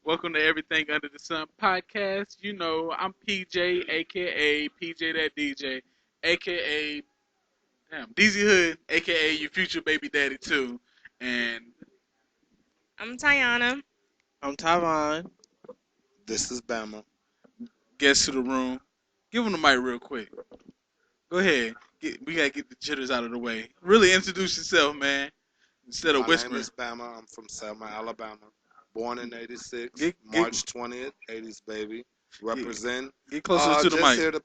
Welcome to Everything Under the Sun podcast. You know, I'm PJ, aka PJ that DJ, aka DZ Hood, aka your future baby daddy too. And I'm Tiana. I'm Tavon. This is Bama. guest to the room. Give him the mic real quick. Go ahead. We gotta get the jitters out of the way. Really introduce yourself, man. Instead of My name whispering. is Bama. I'm from Selma, Alabama. Born in '86, Get, get, March 20th, '80s baby. Represent. get closer to the Just mic. here to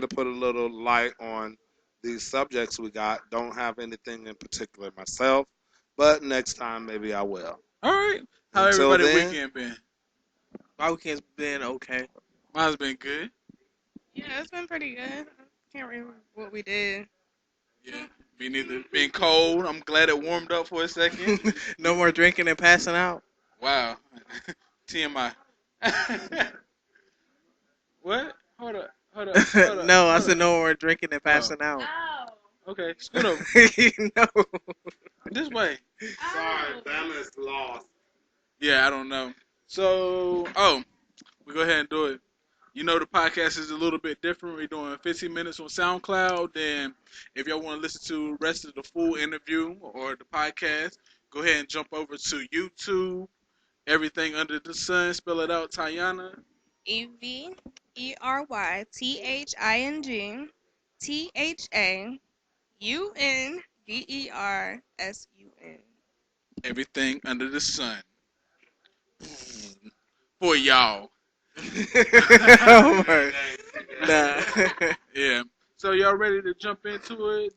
put a little light on these subjects we got. Don't have anything in particular myself, but next time maybe I will. All right. How Until everybody then, weekend been? My weekend's been okay. Mine's been good. Yeah, it's been pretty good. I can't remember what we did. Yeah, me neither. Being cold, I'm glad it warmed up for a second. No more drinking and passing out. Wow, TMI. What? Hold up, hold up, hold up. No, I hold said up. no more drinking and passing out. Okay, scoot over No. this way. sorry, Bama is lost. Yeah, I don't know. So, we go ahead and do it. You know, the podcast is a little bit different. We're doing 15 minutes on SoundCloud. Then, if y'all want to listen to the rest of the full interview or the podcast, go ahead and jump over to YouTube. Everything Under the Sun. Spell it out, Tayana. EveryThingUndersun. Everything Under the Sun. For y'all. Oh my. Nah. Yeah. So, y'all ready to jump into it?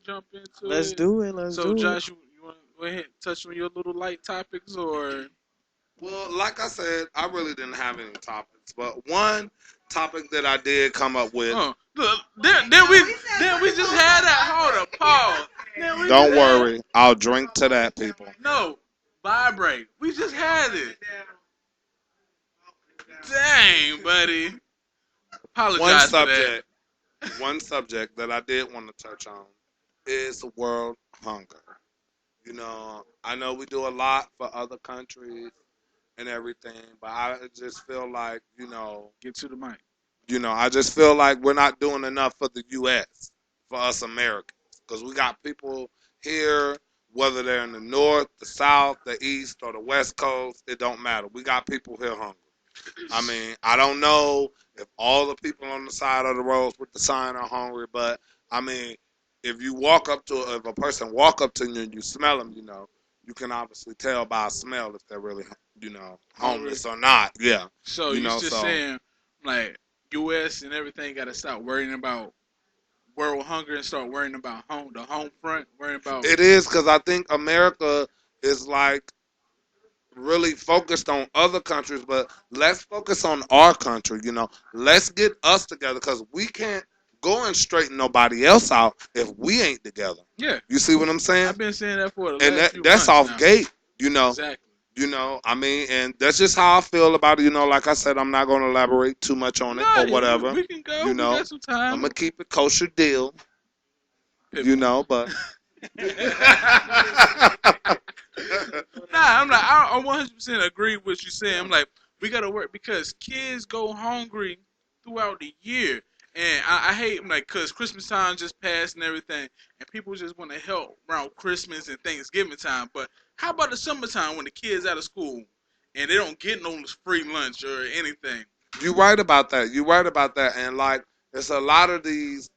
Let's do it. Let's So, do Josh, you want to go ahead and touch on your little light topics or... Well, like I said, I really didn't have any topics, but one topic that I did come up with. Look, then we just had that. Hold up, pause. Don't worry, I'll drink to that, people. No, vibrate. We just had it. Dang, buddy. One Apologize for that. subject that I did want to touch on is world hunger. I know we do a lot for other countries and everything, but I just feel like, Get to the mic. I just feel like we're not doing enough for the U.S., for us Americans, because we got people here, whether they're in the north, the south, the east, or the west coast, it don't matter. We got people here hungry. I mean, I don't know if all the people on the side of the roads with the sign are hungry, but I mean, if a person walk up to you and you smell them, you can obviously tell by a smell if they're really, homeless or not. Yeah. So You you know, just so saying, like, U.S. and everything got to stop worrying about world hunger and start worrying about the home front, worrying about... it is because I think America is like really focused on other countries, but let's focus on our country. Let's get us together because we can't go and straighten nobody else out if we ain't together. Yeah, You see what I'm saying? I've been saying that for the And last few that's months off now. gate. You know, Exactly. I mean, and that's just how I feel about it. Like I said, I'm not going to elaborate too much on it Nah, or whatever. we can go. You We know, got some time. I'm gonna keep it kosher deal. But Nah, I'm like, I 100% agree with what you saying. I'm like, we gotta work because kids go hungry throughout the year, and I hate, I'm like, cause Christmas time just passed and everything, and people just want to help around Christmas and Thanksgiving time. But how about the summertime when the kids out of school and they don't get no free lunch or anything? you're right about that. You're right about that. And like, it's a lot of these,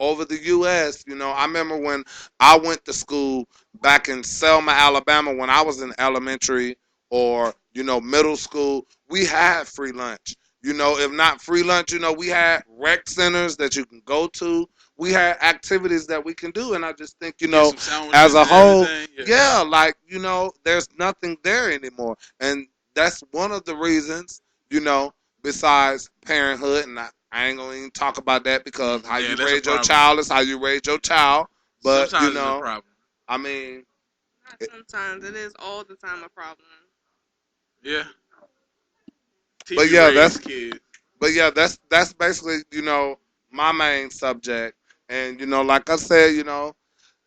over the U.S. I remember when I went to school back in Selma, Alabama, when I was in elementary or middle school, we had free lunch. If not free lunch, we had rec centers that you can go to. We had activities that we can do, and I just think, Get some as sandwiches a and whole, everything. yeah, like there's nothing there anymore, and that's one of the reasons, you know besides parenthood, and I ain't gonna even talk about that because how Yeah, you that's a raise your problem. child is how you raise your child. But Sometimes it's a problem. I mean, Not sometimes. It is all the time a problem. Yeah. but TV yeah, raised kids. that's basically my main subject, and like I said,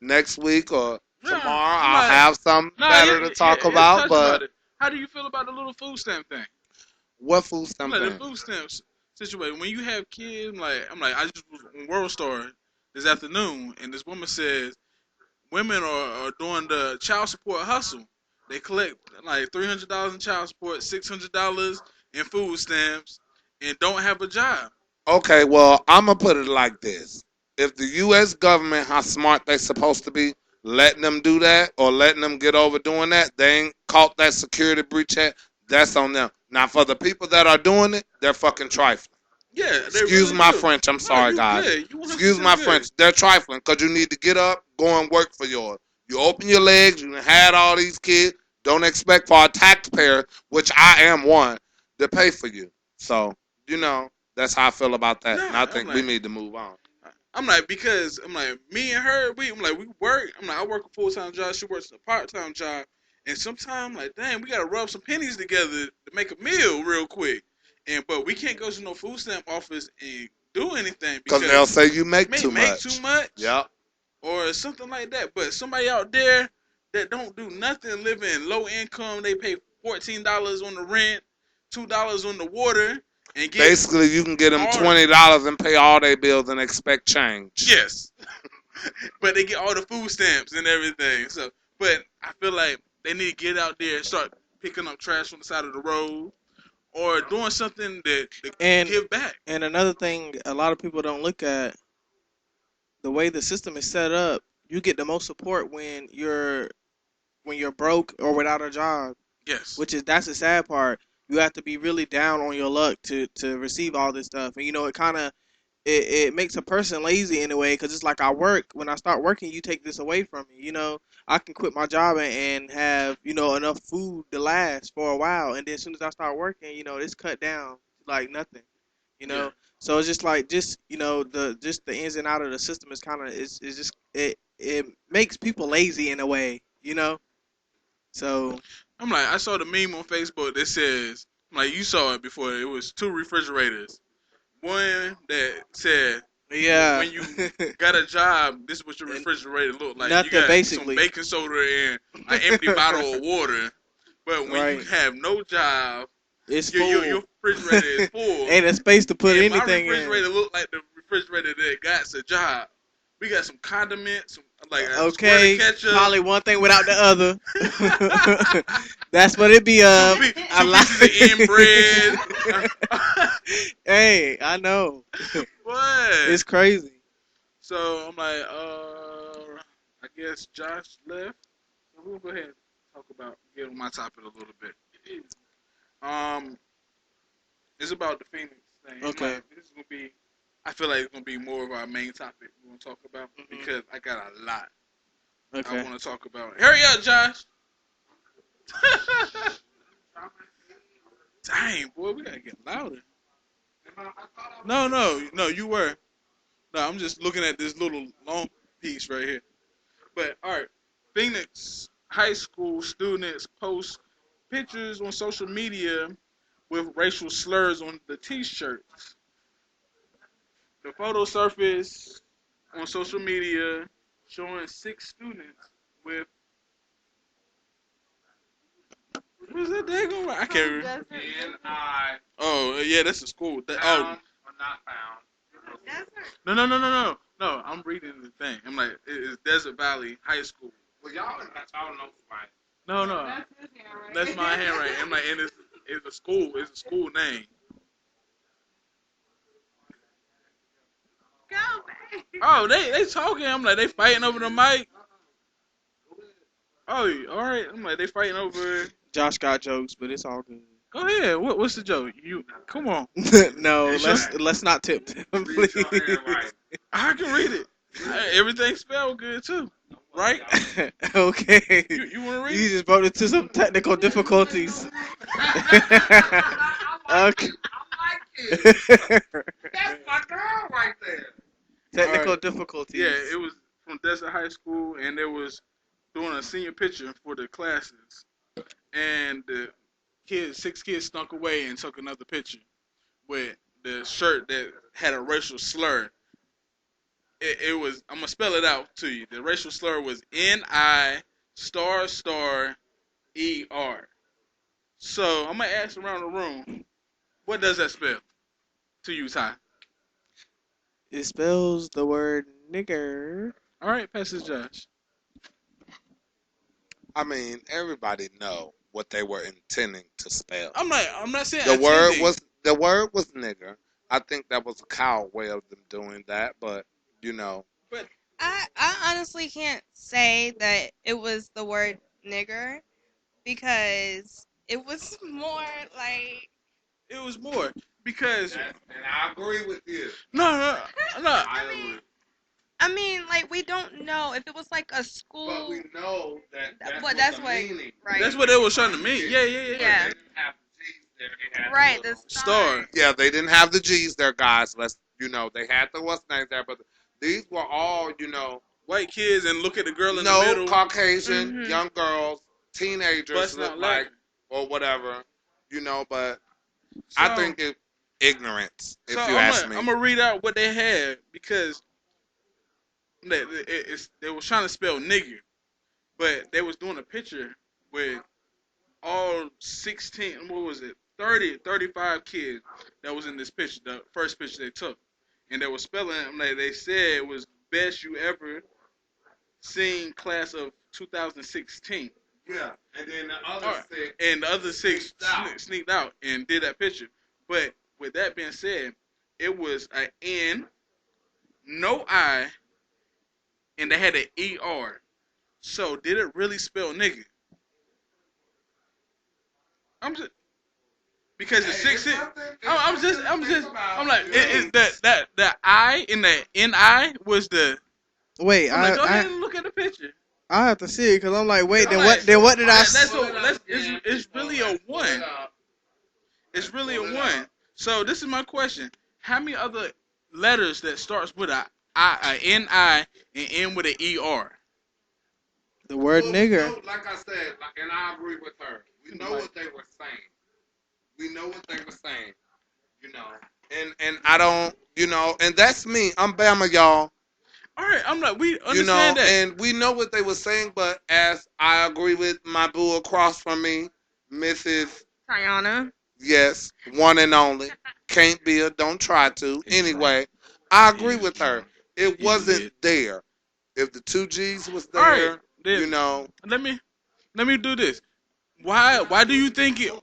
next week or Yeah, tomorrow I'm I'll like, have something nah, better to talk yeah, about. touch about But it. How do you feel about the little food stamp thing? what food I'm stamp like the thing? food stamps situation. When you have kids, I just was on World Star this afternoon, and this woman says women are doing the child support hustle. They collect like $300 in child support, $600 in food stamps, and don't have a job. Okay, well, I'm gonna put it like this: if the U.S. government, how smart they supposed to be, letting them do that or letting them get over doing that, they ain't caught that security breach yet. That's on them. Now, for the people that are doing it, they're fucking trifling. Yeah, they Excuse really my do. French. I'm No, sorry, you guys. good. You Excuse my 100% good. French. They're trifling because you need to get up, go and work for yours. You open your legs. You had all these kids. Don't expect for a taxpayer, which I am one, to pay for you. So, that's how I feel about that. And Nah, I think we need to move on. I'm like because I'm like me and her. We work. I'm like I work a full time job. She works a part time job. And sometimes like dang, we gotta rub some pennies together to make a meal real quick. And but we can't go to no food stamp office and do anything Because they'll because say you make may too make too much. much Yep. or something like that. But somebody out there that don't do nothing, living low income, they pay $14 on the rent, $2 on the water, and get Basically, you can get them all $20 and pay all their bills and expect change. yes, but they get all the food stamps and everything. So, but I feel like they need to get out there and start picking up trash on the side of the road or doing something that And give back. and another thing, a lot of people don't look at the way the system is set up. You get the most support when you're broke or without a job, Yes. which is that's the sad part. You have to be really down on your luck to receive all this stuff, and it kind of it makes a person lazy in a way because it's like I work. When I start working, you take this away from me. I can quit my job and have enough food to last for a while, and then as soon as I start working, it's cut down like nothing. You Yeah. know, so it's just like the ins and out of the system is kind of is just it makes people lazy in a way. So I'm like, I saw the meme on Facebook that says, I'm like, you saw it before. It was two refrigerators. One that said, yeah, when you got a job, this is what your And refrigerator look like. You nothing got some basically. baking soda and an empty bottle of water. But when you Right, have no job, it's your full. refrigerator is full. Ain't a space to put And my anything in. refrigerator look like the refrigerator that got a job. We got some condiments, some, like a squirt of Okay, ketchup, probably one thing without the other. That's what it be two, of. I two pieces of in bread. Hey, I know. What? It's crazy. So I'm like, I guess Josh left. So we'll go ahead and talk about get on my topic a little bit. Um, it's about the Phoenix thing. I'm Okay. like, this is gonna be. I feel like it's gonna be more of our main topic we're gonna talk about because I got a lot I Okay. want to talk about. Hurry up, Josh. Dang, boy, we gotta get louder. No, you were. No, I'm just looking at this little long piece right here. But all right, Phoenix high school students post pictures on social media with racial slurs on the T-shirts. The photo surfaced on social media showing six students with what's that daggone? I can't remember. Oh yeah, that's a school. Oh no. I'm reading the thing. I'm like, it's Desert Valley High School. No. That's my handwriting. I'm like, and it's a school. It's a school name. Oh, they talking. I'm like, they fighting over the mic. Oh, all right. I'm like, they fighting over. Josh got jokes, but it's all good. Go ahead. What's the joke? You come on. No, You sure? let's not tip them, please. I can read it. Everything spelled good too, right? Okay. You want to read You it? just brought it to some technical difficulties. Okay. All Technical right. Yeah, difficulties. it was from Desert High School, and they was doing a senior picture for the classes, and the six kids snuck away and took another picture with the shirt that had a racial slur it was. I'm gonna spell it out to you. The racial slur was N-I star star E-R. So I'm gonna ask around the room, what does that spell to you, Ty? It spells the word nigger. All right, pass this, Josh. I mean, everybody know what they were intending to spell. I'm not saying The word attending. was nigger. I think that was a cow way of them doing that, but you know, But I honestly can't say that it was the word nigger because it was more like it was more because and I agree with you. no. I mean like we don't know if it was like a But school. we know that that's But what that's the what meaning. right. That's what it was trying to mean. Yeah. Yeah. They didn't have the G's there. They had Right, the the little- Star. Yeah, they didn't have the G's there, guys. They had the what's names there, but these were all, White kids and look at the girl in the no middle, Caucasian Mhm. young girls, teenagers busting look out like laughing. or whatever, but So, I think it ignorance, if so you ask me. I'm gonna read out what they had because they was trying to spell nigger, but they was doing a picture with all 16. What was it? 35 kids that was in this picture, the first picture they took, and they were spelling. Like they said, it was best you ever seen class of 2016. Yeah, and then the other All right. six And the other six sneaked out. sneaked out and did that picture. But with that being said, it was an N, no I, and they had an ER. So did it really spell nigga? I'm just because the Hey, six. it's something- it's I'm something to just. think about. I'm like, Yeah. that I in the NI was the. Wait, I'm like, go ahead and look at the picture. I have to see it because I'm like, wait, I'm then like, what? Then what did I? That's Pull it up again. it's really a Pull it one. up. It's really a Pull it one. up. So this is my question: how many other letters that starts with a N-I, and end with an ER? The word Well, nigger. like I said, and I agree with her. We know what they were saying. We know what they were saying. And I don't, and that's me. I'm Bama, y'all. All right, I'm like, we understand that. And we know what they were saying, but as I agree with my boo across from me, Mrs. Tiana. Yes, one and only. Can't be a, don't try to. Anyway, I agree with her. It You wasn't did. there. If the two G's was All right, there, then let me do this. Why do you think it?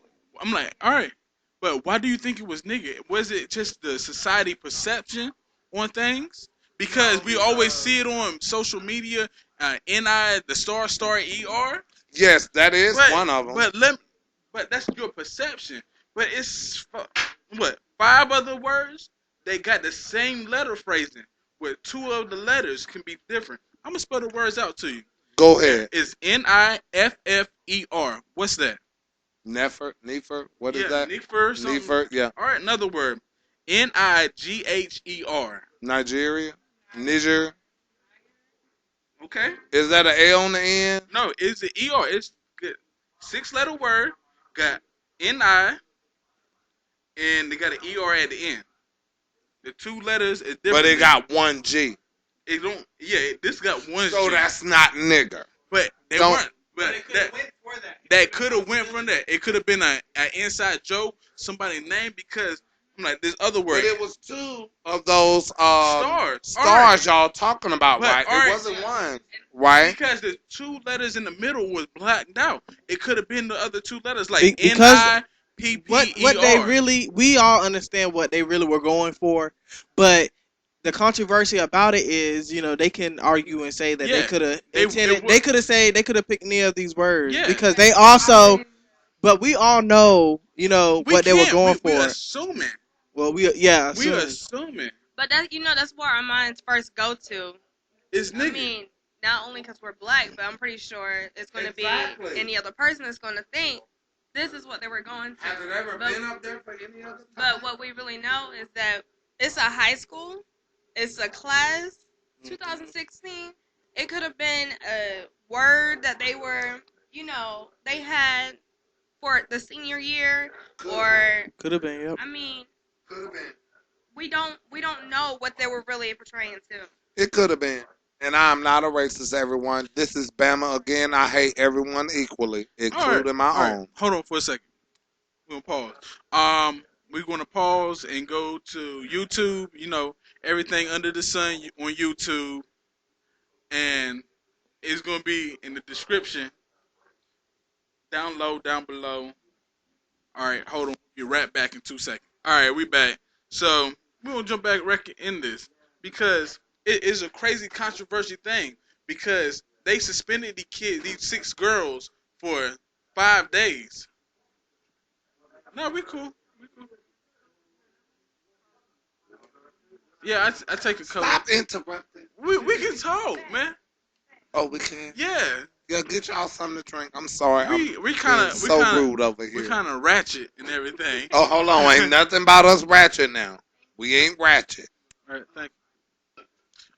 I'm like, all right, but why do you think it was nigga? Was it just the society perception on things? Because we always see it on social media, Ni the star er. yes, that is But one of them. but that's your perception. But it's what 5 other words? They got the same letter phrasing, with 2 of the letters can be different. I'm gonna spell the words out to you. Go ahead. It's Niffer. What's that? Nefer, what is Yeah, that? Niffer. Something. Nefer, yeah. All right, another word. Nigher. Nigeria, Niger. Okay. Is that an A on the end? No, it's the er. It's good. 6-letter word. Got Ni and they got an er at the end. The 2 letters is different. But it got one G. It don't. Yeah, this got one. So G. that's not nigger. But they Don't- weren't. But that could have went from that. It could have been an inside joke, somebody's name, because I'm like, this other word. But it was 2 of those Stars. All stars y'all talking about, But, right? all It right. wasn't one, right? Because the 2 letters in the middle was blacked out. It could have been the other 2 letters, like Because Nipper. what they really, we all understand what they really were going for, but the controversy about it is, they can argue and say that they Yeah, could have they intended, would- they could have said they could have picked any of these words Yeah. because they also, but we all know, what they were going We for. assuming. Well, We assume. assuming. But that's where our minds first go to. It's nigga. I mean, not only because we're black, but I'm pretty sure it's going to Exactly. be any other person that's going to think this is what they were going to. Has it ever But- been up there for any other time? But what we really know is that it's a high school, it's a class, 2016. It could have been a word that they were, they had for the senior year, or Could have been. Yep. I mean, Could have been. we don't know what they were really portraying to. It could have been. And I'm not a racist, everyone. This is Bama again. I hate everyone equally, All right, including my all right. own. Hold on for a second. We're gonna pause. We're gonna pause and go to YouTube. You know, everything under the sun on YouTube, and it's gonna be in the description down low, down below. All right, hold on. Be right back in 2 seconds. All right, we back. So we're gonna jump back right in this because it is a crazy controversy thing because they suspended the kids, these 6 girls, for 5 days. No, we cool. We cool. Yeah, I take a couple. Stop interrupting. We can talk, man. Oh, we can? Yeah, Yeah, get y'all something to drink. I'm sorry. we I'm we being kind of so rude over we here. kind of ratchet and everything. Oh, hold on. Ain't nothing about us ratchet now. We ain't ratchet. All right, thank you.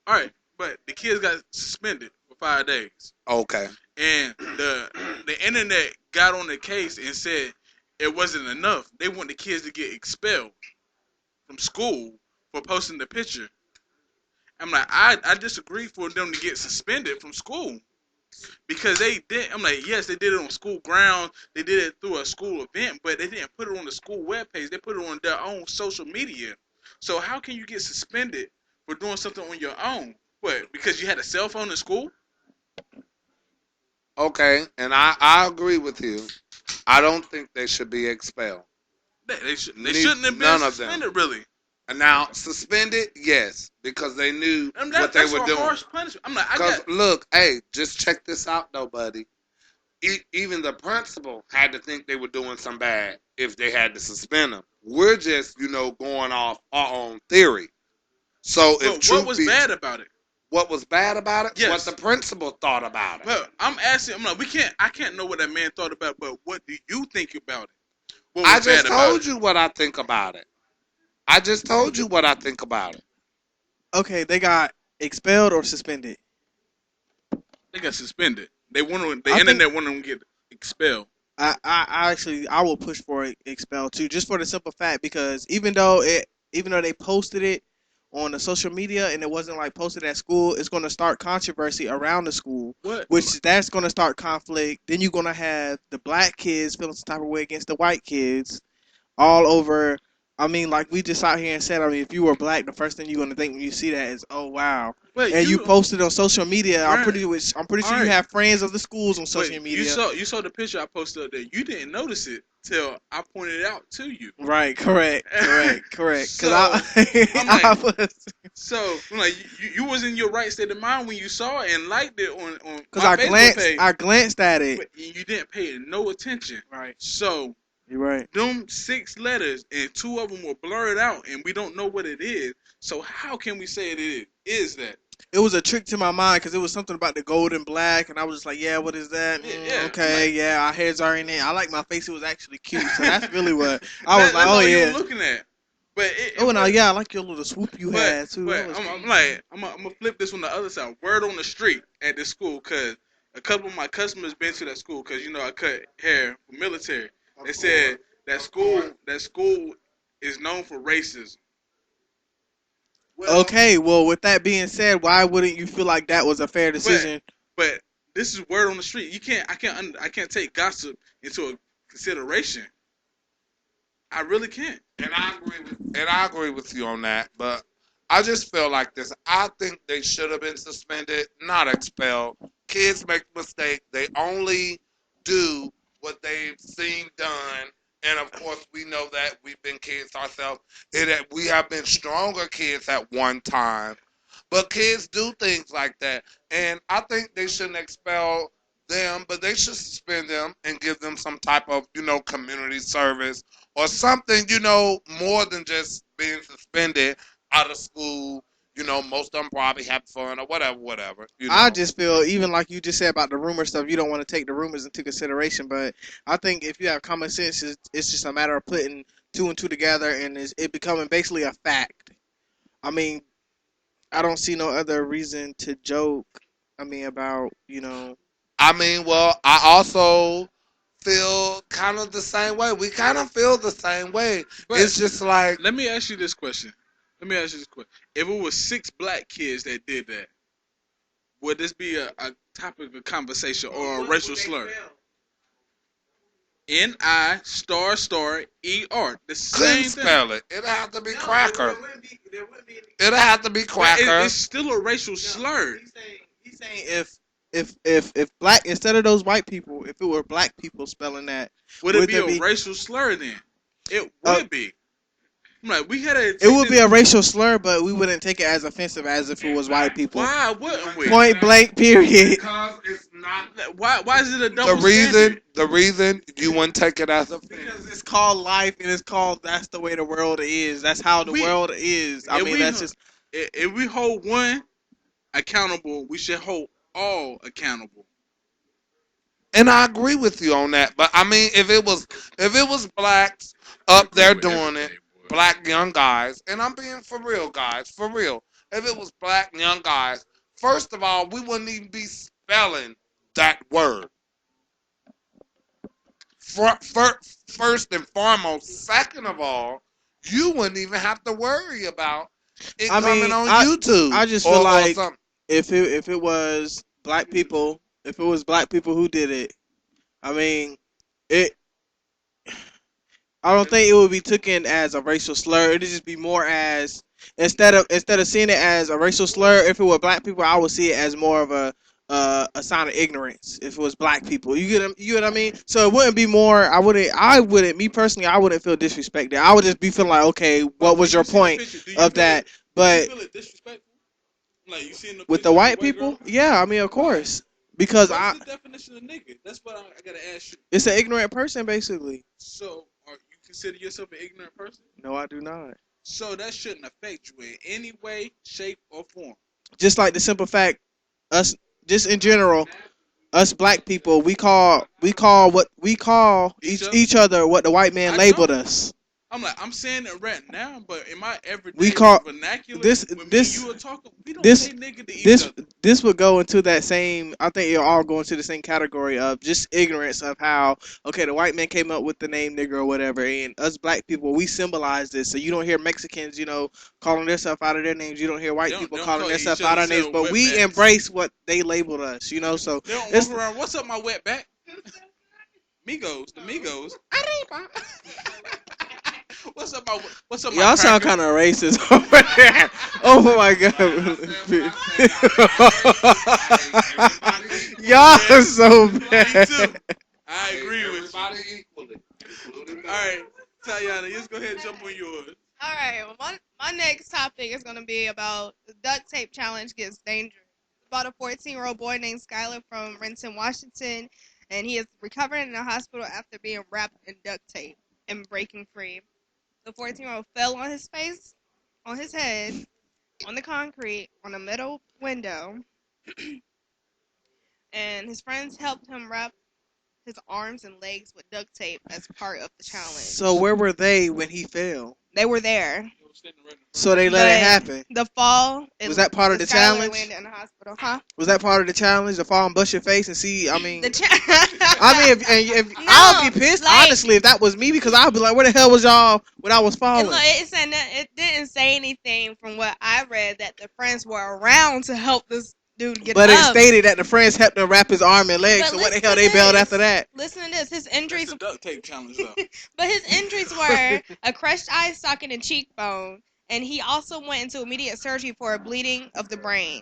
All right, but the kids got suspended for 5 days, Okay. and the internet got on the case and said it wasn't enough. They want the kids to get expelled from school for posting the picture. I'm like, I disagree for them to get suspended from school because they did. I'm like, yes, they did it on school grounds. They did it through a school event, but they didn't put it on the school webpage. They put it on their own social media. So how can you get suspended for doing something on your own? What? Because you had a cell phone in school? Okay. And I agree with you. I don't think they should be expelled. They shouldn't have been None of them. suspended, really. And now, suspended, yes, because they knew I mean, what they that's were a doing. harsh punishment. I'm like, I Because, got. look, hey, just check this out, though, buddy. Even the principal had to think they were doing some bad if they had to suspend them. We're just, going off our own theory. So if But what truth was be, bad about it? what was bad about it? Yes. What the principal thought about it. But I'm asking. I'm like, I can't know what that man thought about. But what do you think about it? What I was bad just about told it? you what I think about it. I just told you what I think about it. Okay, they got expelled or suspended. They got suspended. They want the I think internet wanted them to get expelled. I actually I will push for expelled too, just for the simple fact because even though they posted it on the social media and it wasn't like posted at school, it's going to start controversy around the school, What? which that's going to start conflict. Then you're going to have the black kids feeling some type of way against the white kids all over. I mean, like we just out here and said, I mean, if you were black, the first thing you're gonna think when you see that is, oh wow. But And you you, posted on social media. I'm right? pretty All sure you right. have friends of the schools on But social you media. saw the picture I posted up there. You didn't notice it till I pointed it out to you. Right, correct. Cause So I'm I like, was, I'm like, you was in your right state of mind when you saw it and liked it on cause my Facebook page, I glanced at it. but you didn't pay it no attention. Right, So you're right. them 6 letters and 2 of them were blurred out, and we don't know what it is. So how can we say it is that? It was a trick to my mind because it was something about the gold and black, and I was just like, yeah, what is that? Yeah, Okay, like, yeah, our heads are in it. I like my face; it was actually cute, so that's really what I was like. that's Oh all you yeah. were looking at. But Oh no, yeah, I like your little swoop you had too. But That was I'm cute. like, I'm gonna flip this on the other side. Word on the street at this school, cause a couple of my customers been to that school, cause I cut hair for military. They said that school is known for racism. Well, Okay, well, with that being said, why wouldn't you feel like that was a fair decision? but this is word on the street. I can't take gossip into a consideration. I really can't. And I agree with you on that, but I just feel like this. I think they should have been suspended, not expelled. Kids make mistakes. They only do what they've seen done. And of course, we know that we've been kids ourselves. We have been stronger kids at one time. But kids do things like that. And I think they shouldn't expel them, but they should suspend them and give them some type of, community service or something, more than just being suspended out of school. Most of them probably have fun or whatever. I just feel, even like you just said about the rumor stuff, you don't want to take the rumors into consideration. But I think if you have common sense, it's just a matter of putting two and two together and it becoming basically a fact. I mean, I don't see no other reason to joke. I mean, about. I mean, well, I also feel kind of the same way. We kind of feel the same way. But It's just like, let me ask you this question. Let me ask you this question: if it was 6 black kids that did that, would this be a topic of conversation or a racial slur? N-I star star E-R. The Couldn't same thing. spell it. It'd have to be cracker. It'd have to be But cracker. it's still a racial slur. He's saying if black instead of those white people, if it were black people spelling that, Would it would be there a be? racial slur then? It Uh, would be. I'm like, we had to. It would be a racial slur, but we wouldn't take it as offensive as if it was white people. Why wouldn't we? Point blank, period. Because it's not. Why is it a The double reason, standard? the reason you wouldn't take it as a Because it's called life, and it's called that's the way the world is. That's how the We- world is. I if mean, we- that's just. If we hold one accountable, we should hold all accountable. And I agree with you on that. But I mean, if it was blacks up there doing it, black young guys, and I'm being for real, guys, for real. If it was black young guys, first of all, we wouldn't even be spelling that word. First and foremost, second of all, you wouldn't even have to worry about it I mean, coming on YouTube. I just or- feel or like something. if it was black people, if it was black people who did it, I mean, it. I don't think it would be taken as a racial slur. It'd just be more as instead of seeing it as a racial slur. If it were black people, I would see it as more of a sign of ignorance. If it was black people, you get what I mean. So it wouldn't be more. I wouldn't. Me personally, I wouldn't feel disrespected. I would just be feeling like, okay, what was your point of that? But feel it disrespectful? Like you seen the with picture the of white girl? people, yeah, I mean, of course, because What's the definition of nigga? That's what I gotta ask you. it's an ignorant person, basically. So, are you consider yourself an ignorant person? No, I do not. So that shouldn't affect you in any way, shape, or form. Just like the simple fact, us, just in general, us black people, we call what we call each other what the white man I labeled know. us. I'm like, I'm saying it right now, but in my everyday We call vernacular, this when this me and you are talking, we don't this say nigga to each this other. this would go into that same. I think it'll all go into the same category of just ignorance of how okay the white man came up with the name nigger or whatever, and us black people we symbolize this. So you don't hear Mexicans, calling themselves out of their names. You don't hear white They don't- people they don't calling call themselves each out other of their names, but wetbacks. we embrace what they labeled us. So They don't it's walk around. What's up, my wetback? Migos, the Migos. What's up, my y'all sound cracker? kind of racist over there. Oh my god. Y'all are so Me bad. too. I agree with you. Everybody equally. All right, Tayana, just go ahead and jump on yours. All right. Well, my next topic is going to be about the duct tape challenge gets dangerous. About a 14-year-old boy named Skyler from Renton, Washington, and he is recovering in the hospital after being wrapped in duct tape and breaking free. The 14-year-old fell on his face, on his head, on the concrete, on a metal window, and his friends helped him wrap his arms and legs with duct tape as part of the challenge. So where were they when he fell? They were there. So they let it But happen. The fall. Was that part of the Skylar challenge? landed in the hospital, huh? Was that part of the challenge? To fall and bust your face and see? I mean, The I mean, if No, I'd be pissed like- honestly if that was me because I'd be like, where the hell was y'all when I was falling? It didn't say anything from what I read that the friends were around to help this dude get But up. it stated that the friends helped him wrap his arm and legs. But So what the listen hell to they bailed this. after that? Listen to this. His That's injuries, the duct tape challenge, though. but his injuries were a crushed eye socket and cheekbone, and he also went into immediate surgery for a bleeding of the brain.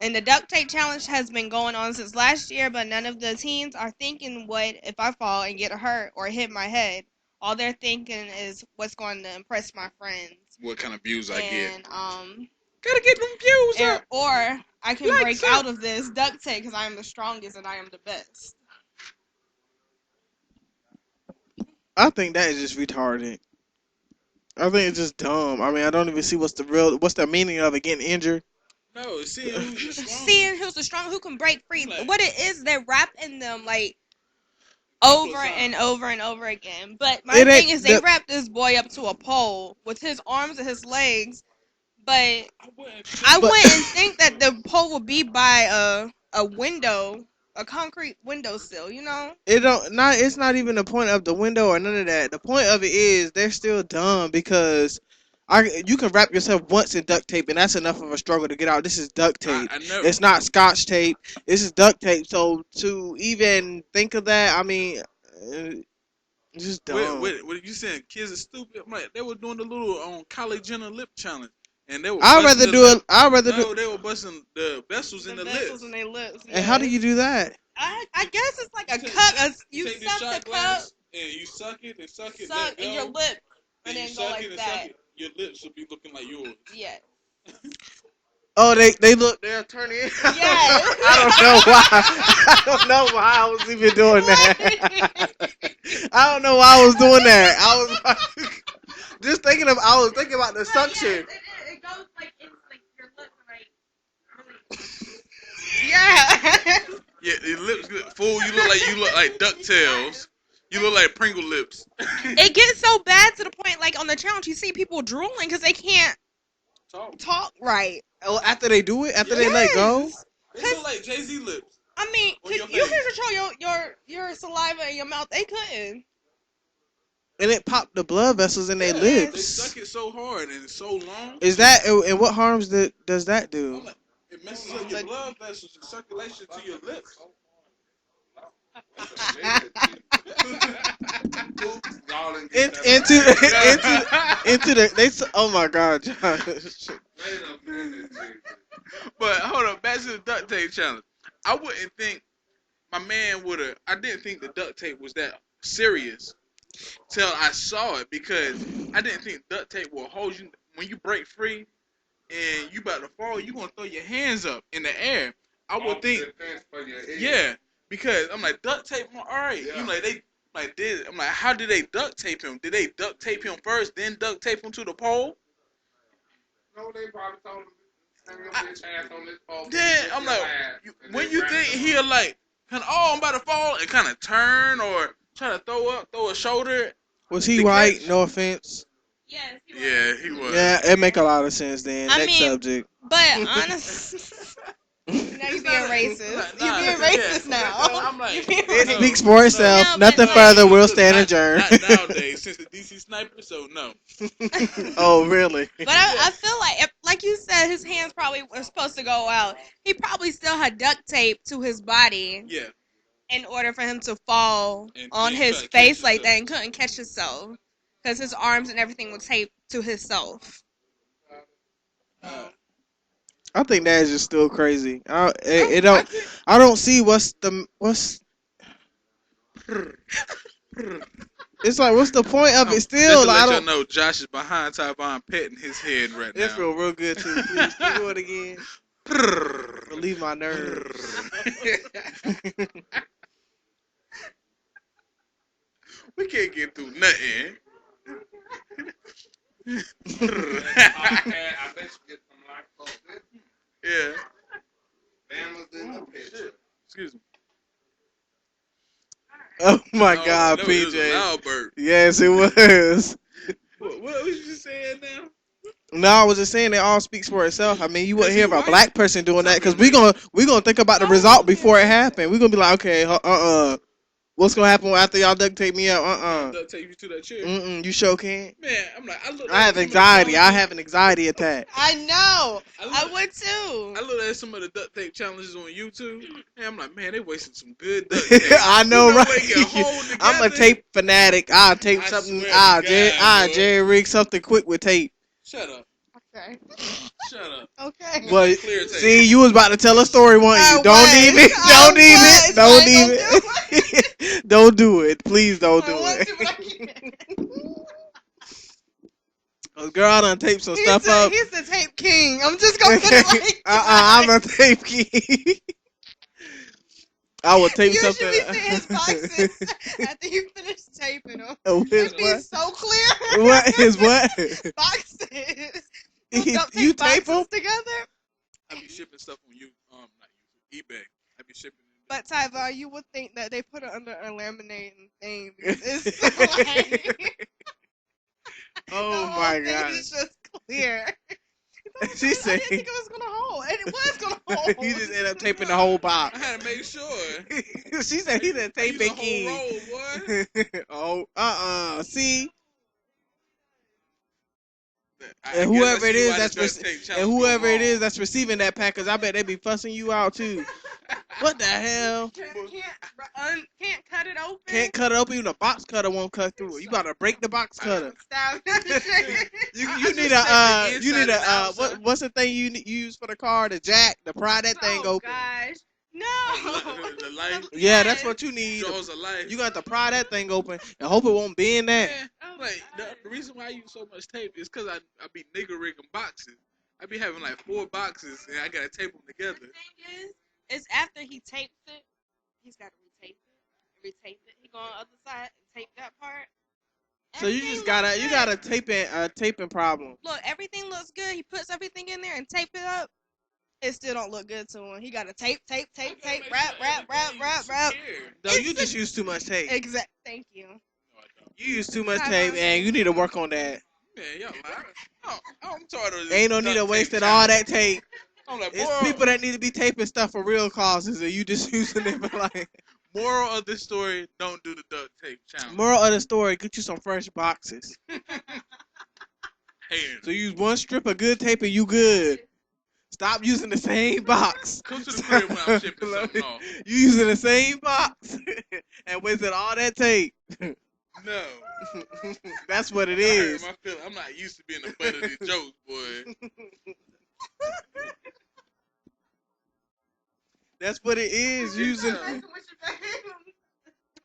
And the duct tape challenge has been going on since last year, but none of the teens are thinking what if I fall and get hurt or hit my head. All they're thinking is what's going to impress my friends. What kind of views I get? And Gotta get them views up. or I can Like break so. out of this duct tape because I am the strongest and I am the best. I think that is just retarded. I think it's just dumb. I mean, I don't even see what's the meaning of it getting injured. No, seeing who's the strongest. Seeing who's the strong, who can break free. Like- What it is, they're wrapping them like over and over and over again. But my It ain't- thing is, they the- wrapped this boy up to a pole with his arms and his legs. But I I But- wouldn't think that the pole would be by a window, a concrete windowsill. You know? It's not even the point of the window or none of that. The point of it is they're still dumb because You can wrap yourself once in duct tape, and that's enough of a struggle to get out. This is duct tape. I know. It's not scotch tape. This is duct tape. So to even think of that, I mean, it's just dumb. What you saying? Kids are stupid. I'm like, they were doing the little Kylie Jenner lip challenge, and they were. I'd busting rather the do lip. it. I'd rather No, do. they were busting the vessels in the vessels lips. in their lips. And how do you do that? I guess it's like a Take- cup. You take suck this shot the cup, glass and you suck it and suck it. suck let in go, your lip, and and you then go suck like it and that. suck it. Your lips will be looking like yours. Yeah. Oh, they look. They're turning. Yes. I don't know why. I don't know why I was even doing that. I don't know why I was doing that. I was just thinking of. I was thinking about the suction. It goes like it's like your lips like. Yeah. Yeah, your lips look full. You look like DuckTales. You look like Pringle lips. It gets so bad to the point, like on the challenge, you see people drooling because they can't talk right. Oh, after they do it, after they let go. Yes. They look like Jay-Z lips. I mean, On your you face. can control your saliva in your mouth. They couldn't. And it popped the blood vessels in their They lips. suck it so hard and so long. Is that and what harms does that do? I'm like, it messes up your blood vessels and circulation to your lips. Into the they. Oh my God, Josh. But hold on, back to the duct tape challenge. I wouldn't think my man would have. I didn't think the duct tape was that serious till I saw it because I didn't think duct tape will hold you when you break free and you about to fall. You gonna throw your hands up in the air. I would think, yeah, because I'm like duct tape. All right, Yeah. you like they like did. I'm like, how did they duct tape him? Did they duct tape him first, then duct tape him to the pole? No, they probably told him. On this pole. Then I'm like, when you think he'll like, kind of, oh, I'm about to fall, and kind of turn or try to throw a shoulder. Was he The white? catch. No offense. Yes. Yeah, he was. Yeah, it make a lot of sense then. I Next mean, subject. But honestly, now you're being racist. You're being racist now. I'm like, You're being It racist. speaks for itself. No, but Nothing like- further. We'll stand Not- adjourned. Not nowadays, since the DC sniper, so no. Oh, really? But I feel like, like you said, his hands probably were supposed to go out. He probably still had duct tape to his body Yeah. in order for him to fall And on can't his try to face catch like that himself. and couldn't catch himself because his arms and everything was taped to himself. I think that is just still crazy. It don't. I don't see what's. It's like, what's the point of it? Still, Just to I let don't. y'all know, Josh is behind Tyvon petting his head right It now. feel real good too. Please do it again. Relieve my nerves. We can't get through nothing. I bet you get some like this. Yeah. Bama's in the picture. Excuse me. Oh my Oh, God, no, it was a PJ. loud burp. Yes, it was. What was you saying now? No, I was just saying it all speaks for itself. I mean, you wouldn't hear of a White? black person doing that because we gonna think about the result before it happened. We gonna be like, okay, what's gonna happen after y'all duct tape me up? Duct tape you to that chair. You sure can't. Man, I'm like, I looked I at have some of the anxiety. I challenges- have an anxiety attack. I know. I looked- would too. I looked at some of the duct tape challenges on YouTube, and I'm like, man, they wasting some good duct tape. I know, You right? They can hold I'm a together? tape fanatic. I'll tape I something. swear to God, boy. Jerry rig something quick with tape. Shut up. Okay. Shut up. Okay. But Clear tape. see, you was about to tell a story, weren't you? I Don't was. even. I Don't even. was. Don't I ain't even. Don't do it. Please don't do I want it. to, but I can't. Oh, girl, I done taped some stuff up. He's the tape king. I'm just gonna put it like I'm a tape key. I will tape you something. should be seeing his boxes after you finish taping them. Oh, his It'd be what? so clear. What? His what? Boxes. You tape boxes them? together. I be shipping stuff on not YouTube, eBay. I be shipping. But Tyvar, you would think that they put it under a laminating thing because it's like Oh the whole my thing God. is just clear. She I said. didn't think it was gonna hold, and it was gonna hold. You just end up taping the whole I box. had to make sure. She said he done I used tape a it key. whole roll, boy. Oh, See, And guess I whoever it see is why the that's duct tape and challenge go whoever it is wrong. that's receiving that package, I bet they be fussing you out too. What the hell? Can't cut it open. Can't cut it open. Even a box cutter won't cut through it. You about to break the box cutter. Stab. You need just take the you need inside and outside. what's the thing you use for the car? The jack to pry that thing Oh open. gosh, no. The life Yeah, that's Yes. what you need. jaws of life. You got to pry that thing open and hope it won't be in there. Man, Oh, like the reason why I use so much tape is because I be nigga rigging boxes. I be having like 4 boxes and I gotta tape them The together. thing is after he tapes it, he's got to retape it. He go on the other side and tape that part. So you Everything just gotta looks you good. got a taping problem. Look. Everything looks good. He puts everything in there and tape it up. It still don't look good to him. He got to tape, wrap. No, you just use too much tape. Exact. Thank you. No, I don't. You use too much Hi, tape, Marcy. and you need to work on that. Man, y'all lying. I'm tired of this. Ain't no need to duct waste tape all challenge. that tape. I'm like, It's people that need to be taping stuff for real causes, and you just using it for like. moral of the story: don't do the duct tape challenge. Moral of the story: get you some fresh boxes. Hey, So use one strip of good tape and you good. Stop using the same box. come to the crib when I'm shipping something off. You using the same box and wasting all that tape. No. That's what it Y'all hurt is. my feelings. I'm not used to being the butt of these jokes, boy. That's what it is. Using. Yeah.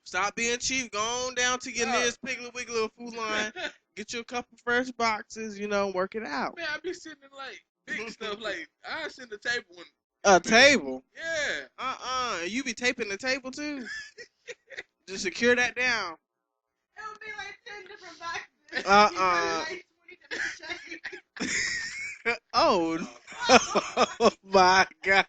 Stop being cheap. Go on down to your Yeah. nearest Piggly Wiggly or Food Line. Get you a couple fresh boxes. Work it out. Man, I be sitting in like big stuff. Like I send the table when. A table. Yeah. You be taping the table too. Just secure that down. It would be like 10 different boxes. Like 20 different Oh, oh my God.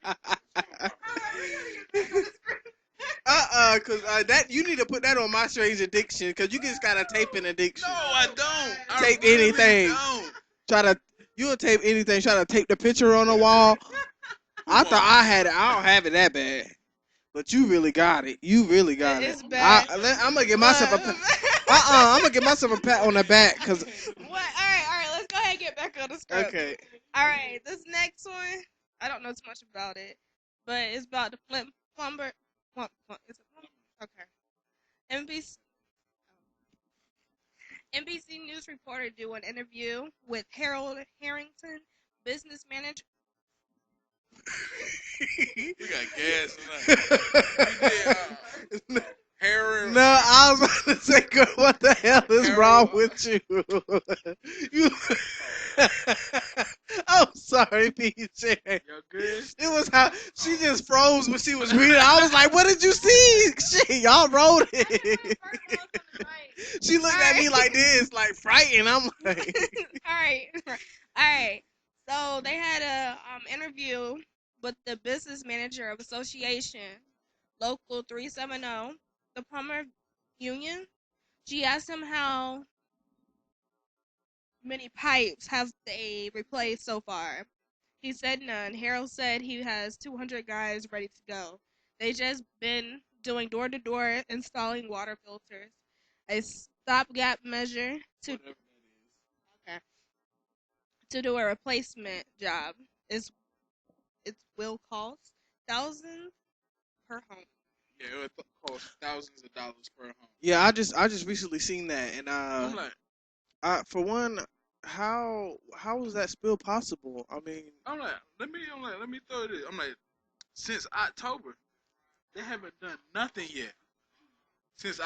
Cause that you need to put that on my strange addiction, cause you just got a taping addiction. No, I don't. I Tape really anything. Don't. You'll tape anything. Try to tape the picture on the wall. I thought I had it. I don't have it that bad, but you really got it. You really got it. It's bad. I'm gonna give myself a. I'm gonna give myself a pat on the back, cause. What? All right. Let's go ahead and get back on the script. Okay. All right. This next one, I don't know too much about it, but it's about the plumber. Is it plumber? Okay. NBC News reporter do an interview with Harold Harrington, business manager. We got gas tonight. Harold. No, I was about to say, girl, what the hell is wrong with you? You. I'm sorry, PJ. Y'all good? It was how she just froze when she was reading. I was like, "What did you see?" Shit, y'all wrote it. She looked at me like this, like frightened. I'm like, All right. So they had a interview with the business manager of Association Local 370, the plumber union. She asked him how many pipes have they replaced so far. He said none. Harold said he has 200 guys ready to go. They just been doing door-to-door installing water filters. A stopgap measure to do a replacement job is it will cost thousands per home. Yeah, it would cost thousands of dollars per home. yeah, I just recently seen that, and I'm like, for one, how was that spill possible? I mean, let me throw it in. I'm like, since October, they haven't done nothing yet. Since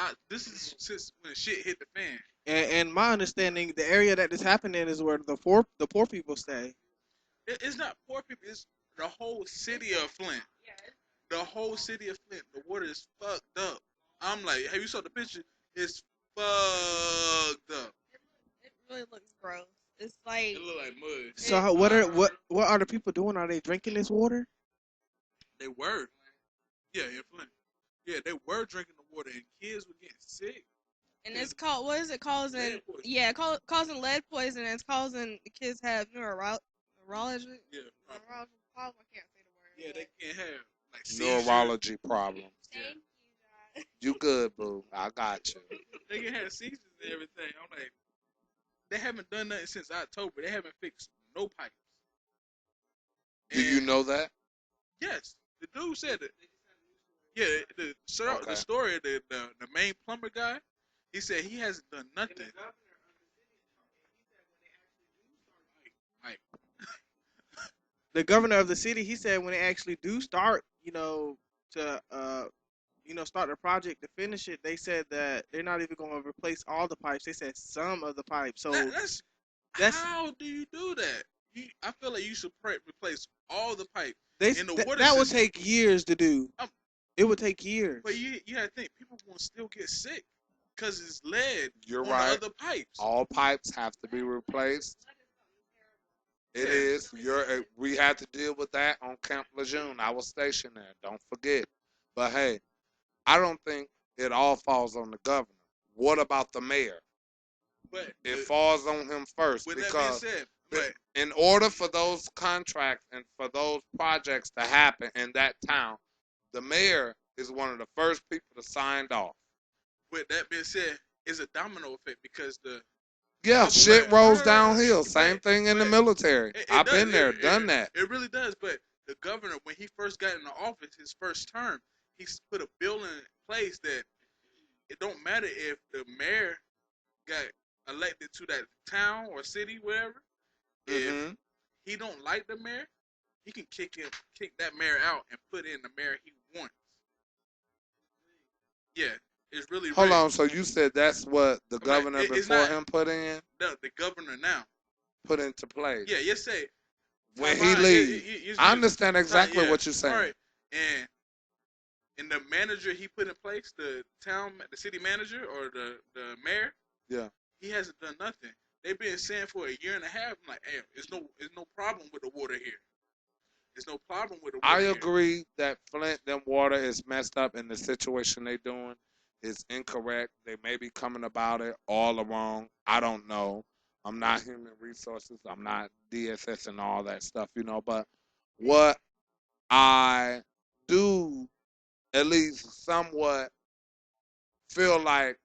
when shit hit the fan. and my understanding, the area that this happened in is where the poor people stay. It's not poor people. It's the whole city of Flint. The whole city of Flint. The water is fucked up. I'm like, have you saw the picture? It's fucked up. It really looks gross. It's like It look like mud. So what are the people doing? Are they drinking this water? They were. Yeah, in Flint. Yeah, they were drinking the water, and kids were getting sick. and it's called what is it causing? Lead poisoning. Yeah, causing lead poisoning. It's causing the kids have neurology. Yeah, Neurological problem. I can't say the word. yeah, they can't have like Neurology problems. Yeah. Thank you, John. You good, boo? I got you. They can have seizures and everything. I'm like, they haven't done nothing since October. They haven't fixed no pipes. Do you And know that? yes, the dude said it. Yeah, the Okay. story, the main plumber guy, he said he hasn't done nothing. Like, The governor of the city, he said when they actually do start, to start the project to finish it, they said that they're not even going to replace all the pipes. They said some of the pipes. So that's that's how do you do that? I feel like you should replace all the pipes they in the water that would system. take years to do. Um, It would take years. But you had to think people will still get sick because it's lead You're on the right. other pipes. All pipes have to be replaced. It Yeah. is. We had to deal with that on Camp Lejeune. I was stationed there. Don't forget. But hey, I don't think it all falls on the governor. What about the mayor? But It falls on him first with that being because said, like, in order for those contracts and for those projects to happen in that town, the mayor is one of the first people to sign off. with that being said, it's a domino effect because the Yeah, people shit like rolls downhill. Same but, thing in the but military. it I've does been there, done that. it really does. But the governor, when he first got in the office, his first term, he put a bill in place that it don't matter if the mayor got elected to that town or city, wherever. If Hmm. he don't like the mayor, he can kick that mayor out and put in the mayor he wants. Yeah, it's really Hold rigged. on. So you said that's what the I'm like, governor it's before not him put in, the governor now. put into place Yeah, you say when he leaves. I understand exactly yeah. what you're All saying. right, and the manager he put in place, the city manager or the mayor, Yeah. he hasn't done nothing. They've been saying for a year and a half, I'm like, hey, there's no problem with the water here. There's no problem with the I water here. agree that Flint and water is messed up and the situation they doing is incorrect. They may be coming about it all wrong. I don't know. I'm not human resources. I'm not DSS and all that stuff, but what I do at least somewhat feel like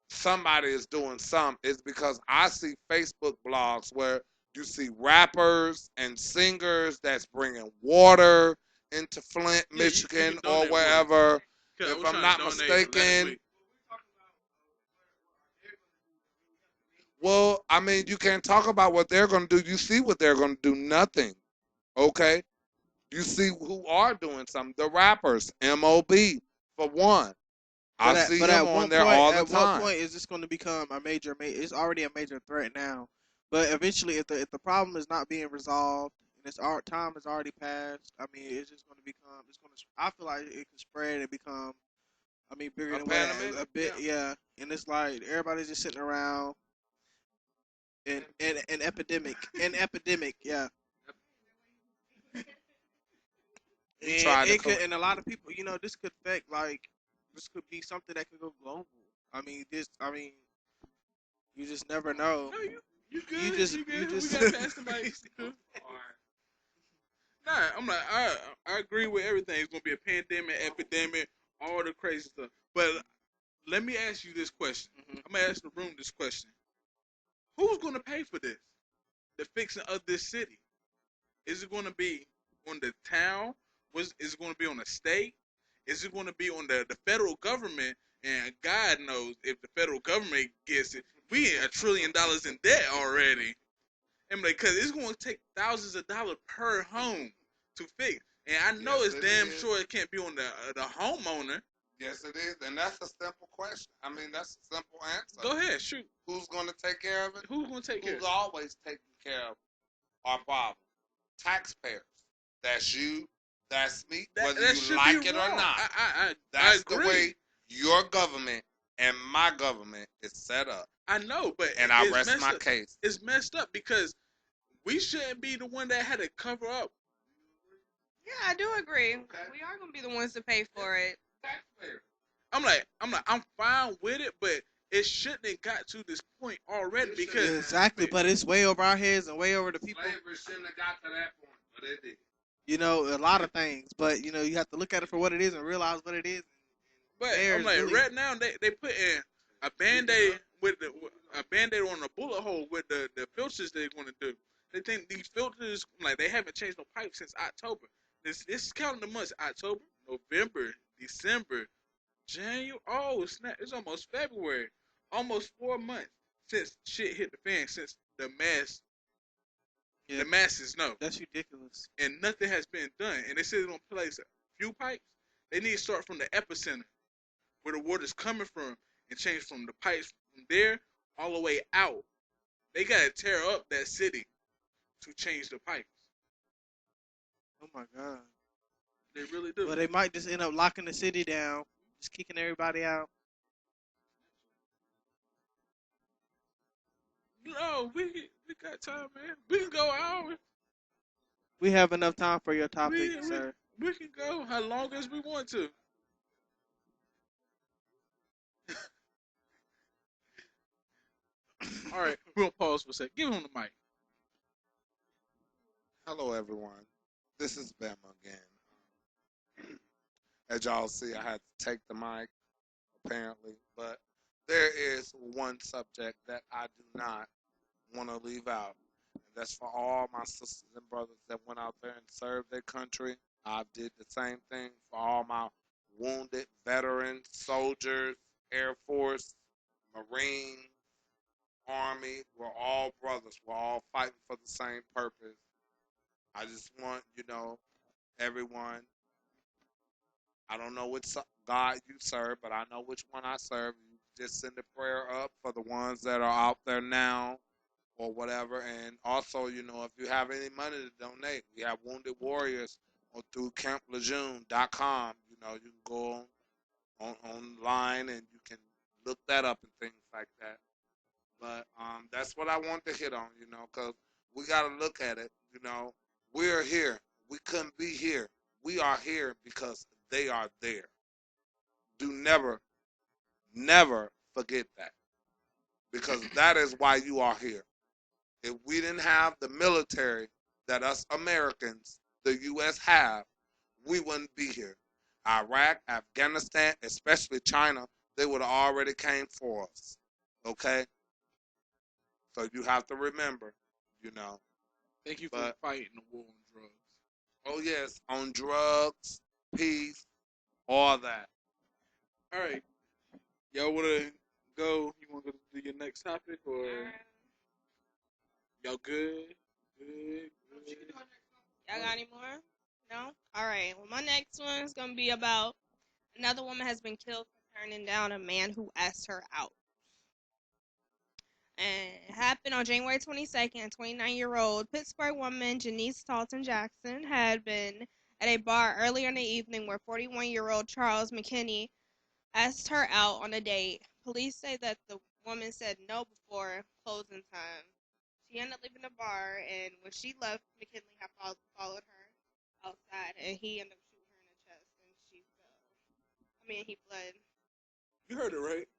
somebody is doing something is because I see Facebook blogs where you see rappers and singers that's bringing water into Flint, Yeah, you Michigan, can or donate water. wherever. Cause I If was I'm trying to not donate last mistaken, week. well, I mean, you can't talk about what they're going to do. You see what they're going to do. Nothing. Okay? You see who are doing something. The rappers, MOB, for one. I see But him at on one there point, all the at what time. point is this going to become a major? It's already a major threat now. But eventually, if the problem is not being resolved and our time has already passed, I mean, it's just going to become. It's going to. I feel like it can spread and become. I mean, bigger A than what pandemic? a bit. Yeah, and it's like everybody's just sitting around. An epidemic, an epidemic. Yeah, You and tried to it could, correct. and a lot of people, this could affect this could be something that could go global. I mean, you just never know. No, you You good. just, You you good. We just. got past the mic. Nah, I'm like, I agree with everything. It's gonna be a pandemic, epidemic, all the crazy stuff. But let me ask you this question. Mhm. I'm gonna ask the room this question. Who's gonna pay for this? The fixing of this city? Is it gonna be on the town? Is it gonna be on the state? Is it gonna be on the federal government? And God knows if the federal government gets it, we in $1 trillion in debt already. And like, cause it's gonna take thousands of dollars per home to fix. And I know Yes, it's it damn is. sure it can't be on the homeowner. Yes, it is, and that's a simple question. I mean, that's a simple answer. Go ahead, shoot. Who's going to take care of it? Who's gonna take care of Who's it? always taking care of our problem? Taxpayers. That's you. That's me. Whether That you should be like it or wrong. not. I That's the agree. way your government and my government is set up. I know, but And I it's rest messed my up. case. It's messed up because we shouldn't be the one that had to cover up. Yeah, I do agree. We are gonna be the ones to pay for it. Taxpayers. I'm fine with it, but it shouldn't have got to this point already because Exactly, but it's way over our heads and way over the people. Slavery shouldn't have got to that point, but it did. A lot of things, but you have to look at it for what it is and realize what it is. but I'm There's like really, right now they put in a band-aid with a band-aid on a bullet hole with the filters they're going to do. They think these filters, like, they haven't changed no pipe since October. This is counting the months: October, November, December, January. Oh snap! It's almost February. Almost 4 months since shit hit the fan. Since Yeah, the masses know, that's ridiculous. and nothing has been done. And they said they're gonna place a few pipes. They need to start from the epicenter where the water's coming from and change from the pipes from there all the way out. They gotta tear up that city to change the pipes. Oh my god. They really do. Well, they might just end up locking the city down, just kicking everybody out. No, we got time, man. We can go hours. We have enough time for your topic, We, we sir. we can go how long as we want to. All right, we'll pause for a second. Give him the mic. Hello, everyone. This is Bama again. As y'all see, I had to take the mic, apparently, but there is one subject that I do not want to leave out. And that's for all my sisters and brothers that went out there and served their country. I did the same thing for all my wounded veterans, soldiers, Air Force, Marines, Army. We're all brothers. We're all fighting for the same purpose. I just want, everyone. I don't know which God you serve, but I know which one I serve. You just send a prayer up for the ones that are out there now or whatever. And also, if you have any money to donate, we have Wounded Warriors through CampLejeune.com. You can go online and you can look that up and things like that. But that's what I want to hit on, because we got to look at it. We're here. We couldn't be here. We are here because they are there. Do never forget that, because that is why you are here. If we didn't have the military that us Americans, the U.S. have, we wouldn't be here. Iraq, Afghanistan, especially China, they would have already came for us. Okay? So you have to remember, you know. Thank you for But fighting the war on drugs. oh yes, on drugs, peace, all that. All right, y'all wanna go? You wanna go to your next topic, or y'all good? Good. Good. Y'all got any more? No? Alright, well, my next one is going to be about another woman has been killed for turning down a man who asked her out. And it happened on January 22nd. 29-year-old Pittsburgh woman Janice Talton Jackson had been at a bar earlier in the evening where 41-year-old Charles McKinney asked her out on a date. Police say that the woman said no before closing time. She ended up leaving the bar, and when she left, McKinley had followed her outside, and he ended up shooting her in the chest, and she fell. He bled. You heard it right.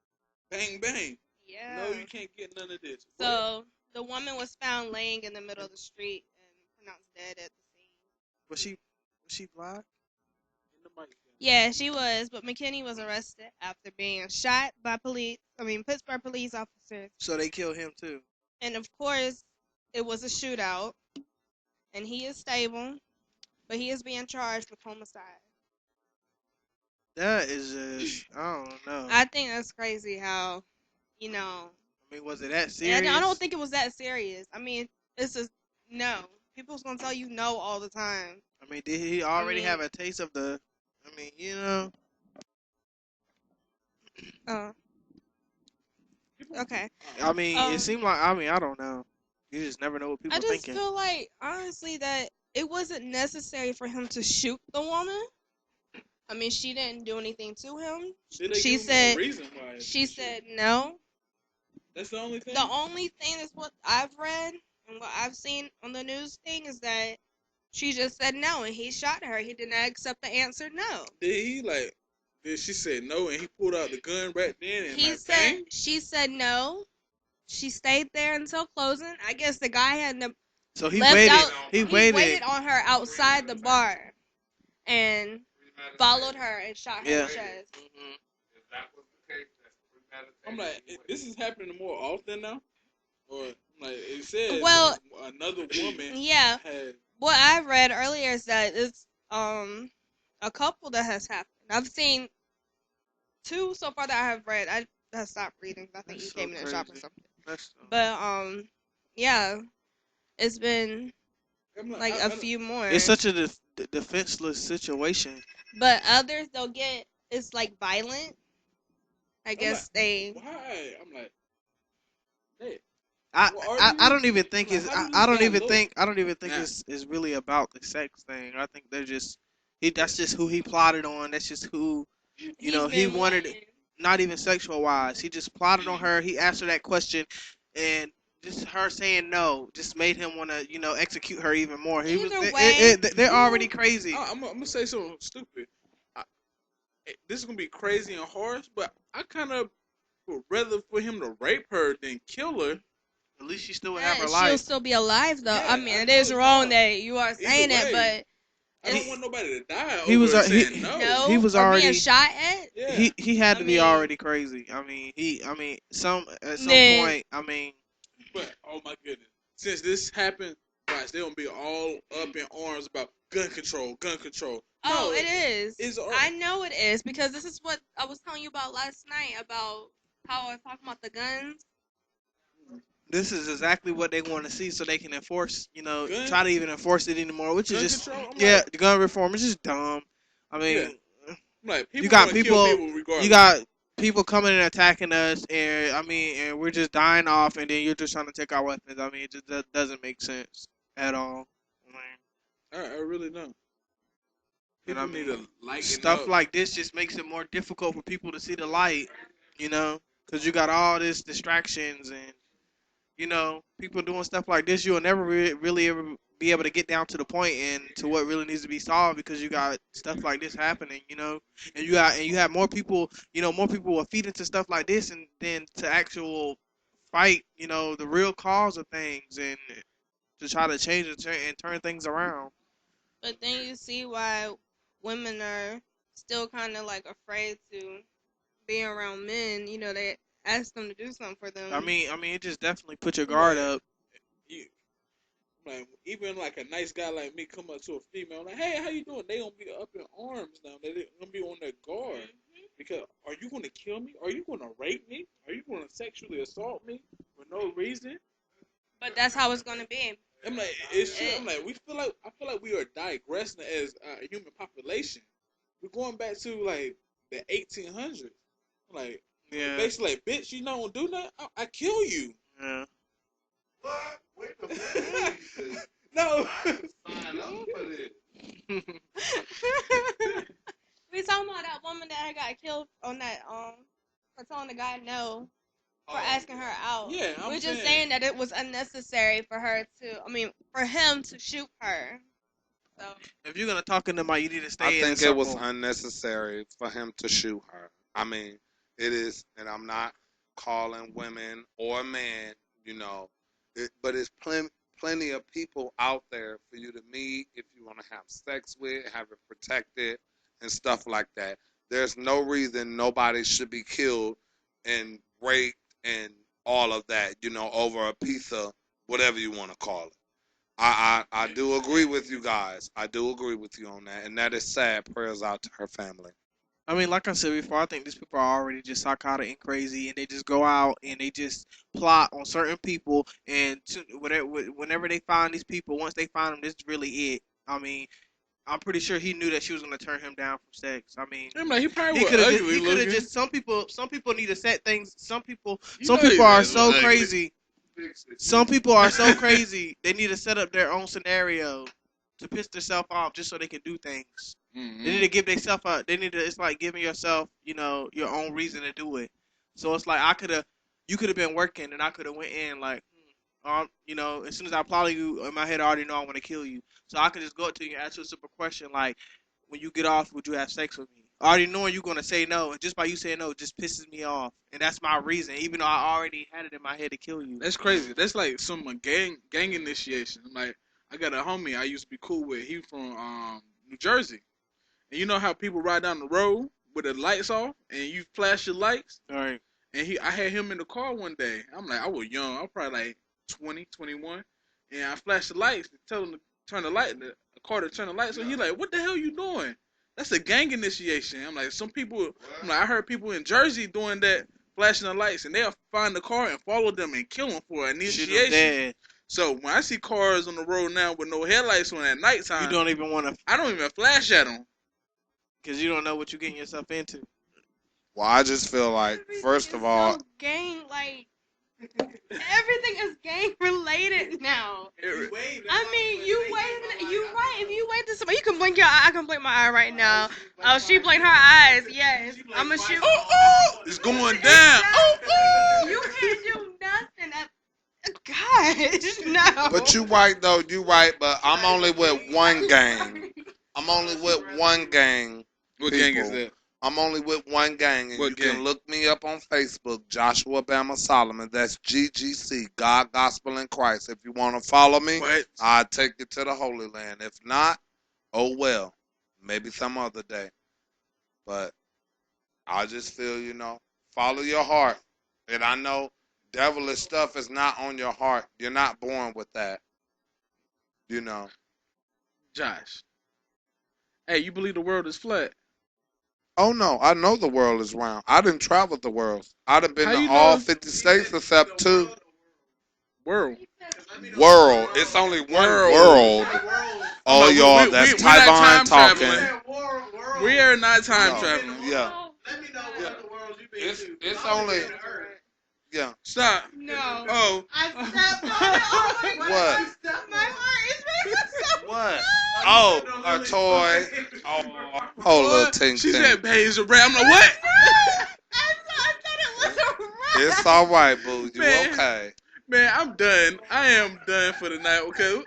Bang bang. Yeah. No, you can't get none of this. What? So the woman was found laying in the middle of the street and pronounced dead at the scene. Was she black? In the mic. Yeah, she was, but McKinney was arrested after being shot by Pittsburgh police officers. So they killed him too. And of course, it was a shootout, and he is stable, but he is being charged with homicide. That is just, I don't know. I think that's crazy how, you know. I mean, was it that serious? And I don't think it was that serious. It's just no. People's gonna tell you no all the time. I mean, did he already have a taste of the? Okay. I mean, it seemed like. I don't know. You just never know what people I are just thinking. feel like, honestly, that it wasn't necessary for him to shoot the woman. She didn't do anything to him. She said. Reason why She said no. That's the only thing. The only thing is what I've read and what I've seen on the news thing is that she just said no, and he shot her. He did not accept the answer no. Did she say no, and he pulled out the gun right then and bang? She said no. She stayed there until closing. I guess the guy had to. So he left waited. out, He waited on her outside the bar, and followed her and shot her in the chest. Mm-hmm. If that was the case, that's I'm like, this is happening more often now, or like it says Well, another woman yeah. had. What I read earlier is that it's a couple that has happened. I've seen two so far that I have read. I have stopped reading 'cause I think That's you so came in the shop or crazy. something. That's But yeah, it's been I'm like, like a few it's more. such a defenseless situation. But others they'll get it's like violent. I I'm like, guess they. why? I'm like, hey, I, well, are I you? don't even I'm think like, it's how do these guys look? I don't even think Nah, it's really about the sex thing. I think they're just that's just who he plotted on. That's just who He's he been wanted. wanting. Not even sexual wise. He just plotted on her. He asked her that question, and just her saying no just made him want to execute her even more. He was Either way, they're you already know, crazy. I'm gonna say something stupid. I, this is gonna be crazy and harsh, but I kind of would rather for him to rape her than kill her. At least she still would have her she'll life. still be alive though. I Yeah, mean, I it know is it's wrong hard. that you are Either saying it, way, but I don't it's want nobody to die He was over he saying no. he no was or being already shot at. Yeah, he had I to be mean, already crazy. I mean some at some then point. I mean, but oh my goodness, since this happened, watch they gonna be all up in arms about gun control, gun control. oh, No, it is. it's I know it is because this is what I was telling you about last night about how I was talking about the guns. this is exactly what they want to see, so they can enforce. gun Try to even enforce it anymore, which is gun just control. I'm yeah, like, the gun reform is just dumb. I yeah, mean, I'm like you people got gonna kill people people you regardless. got people coming and attacking us, and I mean, and we're just dying off, and then you're just trying to take our weapons. I mean, it just doesn't make sense at all. I mean, I really don't. and I People need mean, to lighten stuff up. like this just makes it more difficult for people to see the light, because you got all this distractions and people doing stuff like this. You'll never really ever be able to get down to the point and to what really needs to be solved because you got stuff like this happening, and you have more people, more people will feed into stuff like this and then to actual fight, the real cause of things and to try to change and turn things around. But then you see why women are still kind of like afraid to be around men. You know, they ask them to do something for them. I mean, it just definitely put your I'm guard like, up. you, like even like a nice guy like me come up to a female like, hey, how you doing? They gonna be up in arms now. They gonna be on their guard because are you gonna kill me? Are you gonna rape me? Are you gonna sexually assault me for no reason? But that's how it's gonna be. I'm like, it's true. It, I'm like, I feel like we are digressing as a human population. We're going back to like the 1800s. Like, Yeah, basically, like, bitch, you don't do nothing. I kill you. yeah. What? Wait a minute. No. Sign up for this. we talking about that woman that had got killed on that for telling the guy no for asking her out. Yeah, I'm We're just saying. saying that it was unnecessary for her to. I mean, for him to shoot her. So If you're gonna talk in the mic, you need to I stay in a think it was circle. unnecessary for him to shoot her. I mean, it is, and I'm not calling women or men, but it's plenty of people out there for you to meet if you want to have sex with, have it protected, and stuff like that. There's no reason nobody should be killed and raped and all of that, over a piece of whatever you want to call it. I do agree with you guys. I do agree with you on that, and that is sad. Prayers out to her family. I mean, like I said before, I think these people are already just psychotic and crazy, and they just go out and they just plot on certain people. And whenever they find these people, once they find them, this is really it. I mean, I'm pretty sure he knew that she was gonna turn him down from sex. I mean, I'm like, he probably he was could have just ugly he could have looking. just some people need to set things. You Some know his people are ass was so ugly. crazy. Some people are so crazy. They need to set up their own scenario to piss themselves off just so they can do things. Mm-hmm. They need to give themselves a. They need to. It's like giving yourself, your own reason to do it. So it's like you could have been working, and I could have went in like, as soon as I plot you in my head, I already know I want to kill you. So I could just go up to you and ask you a simple question like, when you get off, would you have sex with me? Already knowing you're gonna say no, and just by you saying no, just pisses me off, and that's my reason. Even though I already had it in my head to kill you. That's crazy. That's like some gang initiation. Like I got a homie I used to be cool with. He from New Jersey, and you know how people ride down the road with the lights off, and you flash your lights. All right. and I had him in the car one day. I'm like, I was young. I was probably like 20, 21, and I flashed the lights to tell him to turn the car to turn the lights. So he like, what the hell you doing? That's a gang initiation. I'm like, some people. I'm like, I heard people in Jersey doing that, flashing the lights, and they'll find the car and follow them and kill them for Shoot 'em initiation. dead. So when I see cars on the road now with no headlights on at You nighttime, don't even want to, I don't even flash at them. because you don't know what you're getting yourself into. Well, I just feel like, first of all, so gang like everything is gang related now. I mean, you waving, you right. If you wave to somebody, you can blink your eye. I can blink my eye right now. Oh, she blinked her eyes. Yes, I'm gonna shoot. It's going down. You can't do nothing. Gosh, no. but you right though, you right. But I'm only with one gang. I'm only with one gang. What gang is people. that? I'm only with one gang, and What you gang? can look me up on Facebook, Joshua Bama Solomon. That's GGC, God, Gospel, and Christ. If you want to follow me, What? I'll take you to the Holy Land. If not, oh well, maybe some other day. But I just feel, follow your heart. And I know devilish stuff is not on your heart. You're not born with that. You know. Josh. Hey, you believe the world is flat? Oh no, I know the world is round. I done traveled the world. I done been How to you all know? 50 states except two. World. World. It's only one world. Oh, I'm like, y'all, that's we're not Taiwan time talking. traveling. We are not time No. traveling. Yeah. Let me know Yeah. what the world you been It's to. only. Yeah. Stop. No. Oh. I stepped on it. Oh my What? God. My heart is racing so What? fast. Oh, a toy. Oh, little tink She tink. said Bays a rat. I'm like, what? I thought it was a rat. It's all right, boo. You Man. okay? Man, I'm done. I am done for the night. Okay.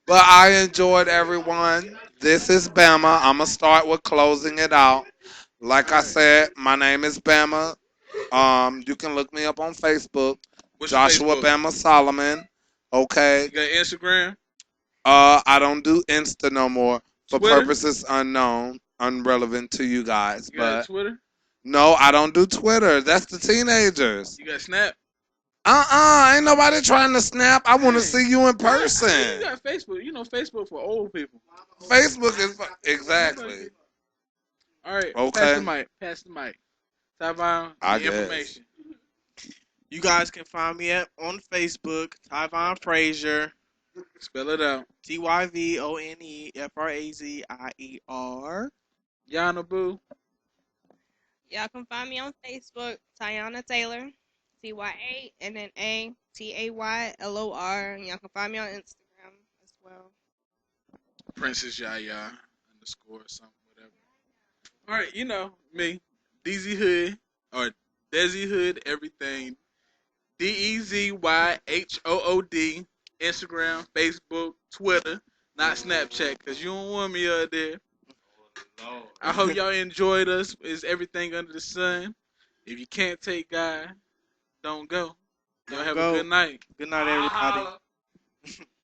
But I enjoyed everyone. This is Bama. I'm going to start with closing it out. Like I said, my name is Bama. You can look me up on Facebook, What's your Joshua Facebook? Bama Solomon. Okay. You got Instagram? I don't do Insta no more for Twitter? purposes unknown, unrelevant to you guys. You got But Twitter? no, I don't do Twitter. That's the teenagers. You got Snap? Ain't nobody trying to snap. I want to Hey. see you in You person. got Facebook. You know Facebook for old people. Facebook is exactly. All right. Pass the Okay. mic. Pass the mic. Tyvon, I the guess. information. You guys can find me on Facebook, Tyvon Frazier, Spell it out. TYVONEFRAZIER. Yana Boo. Y'all can find me on Facebook, Tiana Taylor, TYA and then ATAYLOR. And y'all can find me on Instagram as well. Princess Yaya underscore something, whatever. All right, you know me, DZ Hood or Desi Hood, everything. DEZYHOOD. Instagram, Facebook, Twitter, not Snapchat, cause you don't want me out there. I hope y'all enjoyed us. Is everything under the sun? If you can't take God, don't go. Y'all have a Go. good night. Good night, everybody.